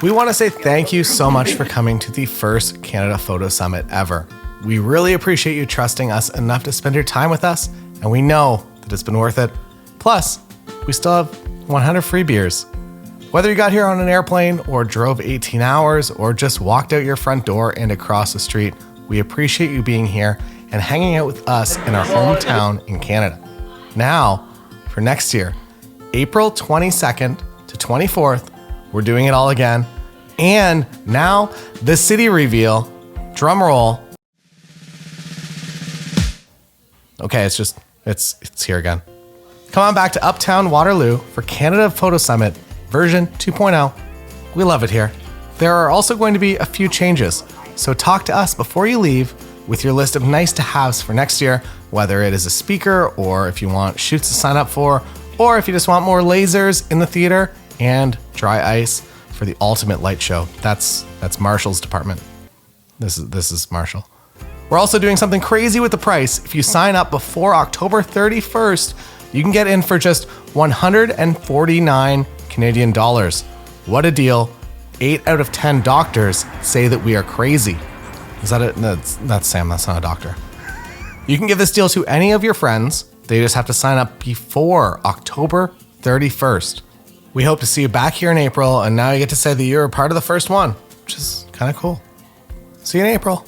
We want to say thank you so much for coming to the first Canada Photo Summit ever. We really appreciate you trusting us enough to spend your time with us, and we know that it's been worth it. Plus, we still have 100 free beers. Whether you got here on an airplane or drove 18 hours or just walked out your front door and across the street, we appreciate you being here and hanging out with us in our hometown in Canada. Now, for next year, April 22nd to 24th, we're doing it all again. And now, the city reveal. Drum roll. Okay, it's here again. Come on back to Uptown Waterloo for Canada Photo Summit version 2.0. We love it here. There are also going to be a few changes, so talk to us before you leave with your list of nice to haves for next year, whether it is a speaker or if you want shoots to sign up for, or if you just want more lasers in the theater and dry ice for the ultimate light show. That's Marshall's department. This is Marshall. We're also doing something crazy with the price. If you sign up before October 31st, you can get in for just 149 Canadian dollars. What a deal. 8 out of 10 doctors say that we are crazy. Is that it? That's Sam, that's not a doctor. You can give this deal to any of your friends. They just have to sign up before October 31st. We hope to see you back here in April, and now you get to say that you're a part of the first one, which is kind of cool. See you in April.